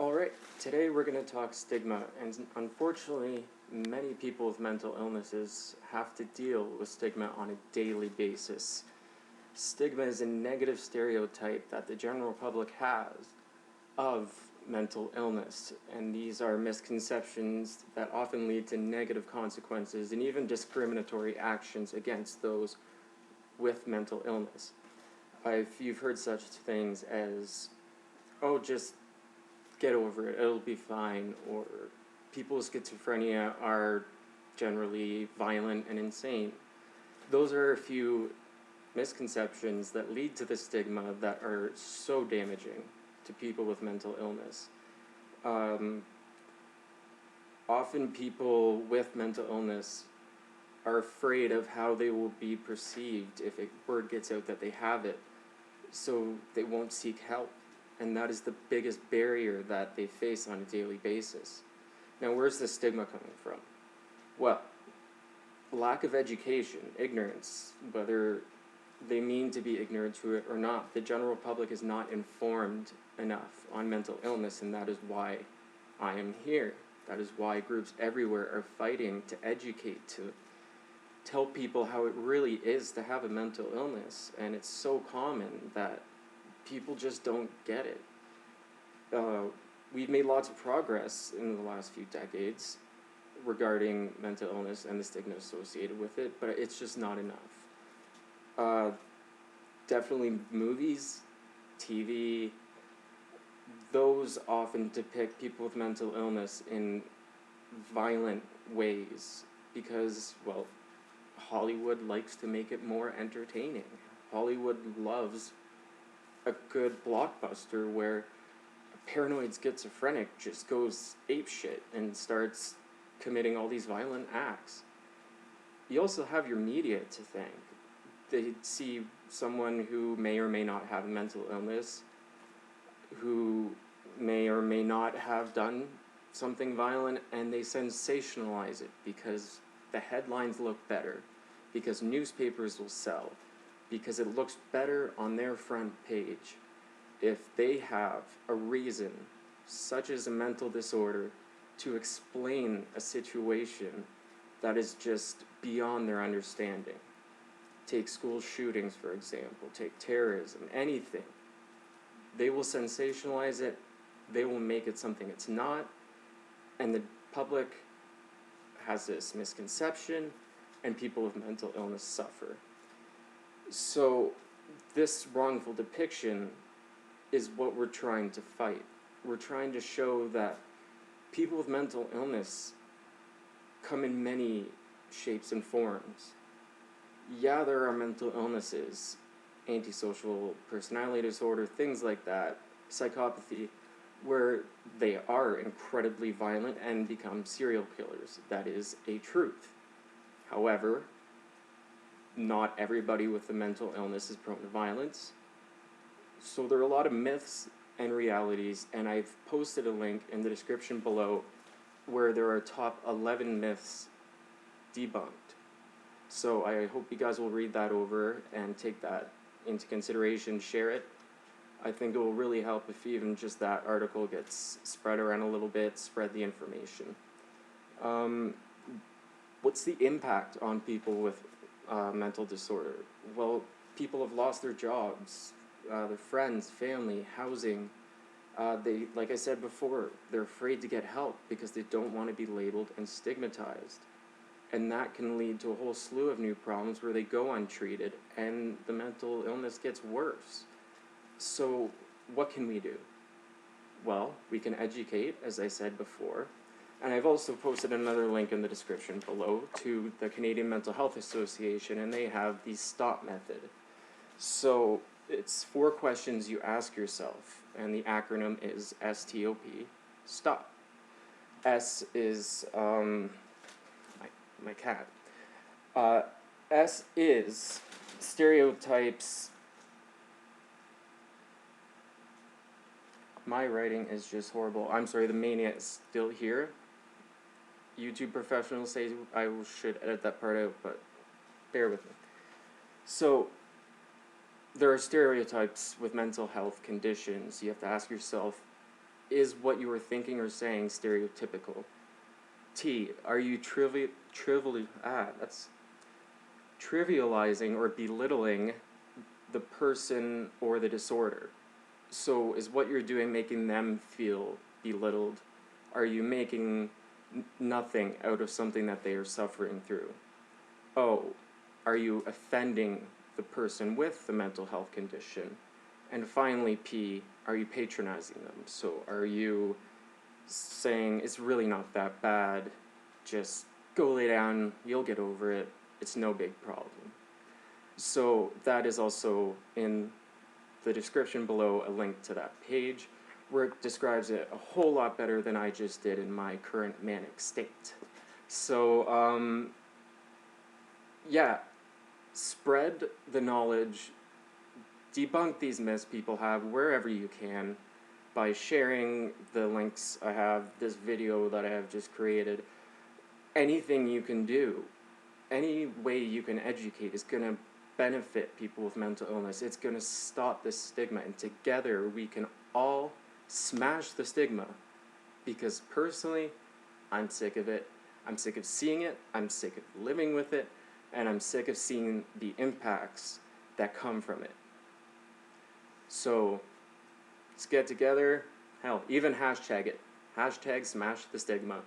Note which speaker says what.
Speaker 1: Alright, today we're going to talk stigma, and unfortunately, many people with mental illnesses have to deal with stigma on a daily basis. Stigma is a negative stereotype that the general public has of mental illness, and these are misconceptions that often lead to negative consequences and even discriminatory actions against those with mental illness. If you've heard such things as, oh, just get over it, it'll be fine, or people with schizophrenia are generally violent and insane. Those are a few misconceptions that lead to the stigma that are so damaging to people with mental illness. Often people with mental illness are afraid of how they will be perceived if a word gets out that they have it, so they won't seek help. And that is the biggest barrier that they face on a daily basis. Now, where's the stigma coming from? Well, lack of education, ignorance, whether they mean to be ignorant to it or not. The general public is not informed enough on mental illness, and that is why I am here. That is why groups everywhere are fighting to educate, to tell people how it really is to have a mental illness. And it's so common that people just don't get it. We've made lots of progress in the last few decades regarding mental illness and the stigma associated with it, but it's just not enough. Definitely movies, TV, those often depict people with mental illness in violent ways because, well, Hollywood likes to make it more entertaining. Hollywood loves a good blockbuster where a paranoid schizophrenic just goes apeshit and starts committing all these violent acts. You also have your media to thank. They see someone who may or may not have a mental illness, who may or may not have done something violent, and they sensationalize it because the headlines look better, because newspapers will sell, because it looks better on their front page if they have a reason, such as a mental disorder, to explain a situation that is just beyond their understanding. Take school shootings, for example, take terrorism, anything. They will sensationalize it, they will make it something it's not, and the public has this misconception, and people with mental illness suffer. So this wrongful depiction is what we're trying to fight. We're trying to show that people with mental illness come in many shapes and forms. Yeah, there are mental illnesses, antisocial personality disorder, things like that, psychopathy, where they are incredibly violent and become serial killers. That is a truth. However, not everybody with a mental illness is prone to violence. So there are a lot of myths and realities, and I've posted a link in the description below where there are top 11 myths debunked. So I hope you guys will read that over and take that into consideration, share it. I think it will really help if even just that article gets spread around a little bit, spread the information. What's the impact on people with mental disorder? Well, people have lost their jobs, their friends, family, housing. They, like I said before, they're afraid to get help because they don't want to be labeled and stigmatized. And that can lead to a whole slew of new problems where they go untreated and the mental illness gets worse. So what can we do? Well, we can educate, as I said before. And I've also posted another link in the description below to the Canadian Mental Health Association, and they have the STOP method. So it's 4 questions you ask yourself, and the acronym is STOP, STOP. S is, my cat. S is stereotypes. My writing is just horrible. I'm sorry, the mania is still here. YouTube professionals say I should edit that part out, but bear with me. So, there are stereotypes with mental health conditions. You have to ask yourself, is what you were thinking or saying stereotypical? T, are you trivializing or belittling the person or the disorder? So is what you're doing making them feel belittled? Are you making nothing out of something that they are suffering through? O, are you offending the person with the mental health condition? And finally, P, are you patronizing them? So are you saying it's really not that bad, just go lay down, you'll get over it, it's no big problem. So that is also in the description below, a link to that page where it describes it a whole lot better than I just did in my current manic state. So, yeah, spread the knowledge, debunk these myths people have wherever you can by sharing the links I have, this video that I have just created. Anything you can do, any way you can educate is going to benefit people with mental illness. It's going to stop this stigma, and together we can all smash the stigma, because personally, I'm sick of it. I'm sick of seeing it, I'm sick of living with it, and I'm sick of seeing the impacts that come from it. So let's get together, hell, even hashtag it. Hashtag smash the stigma.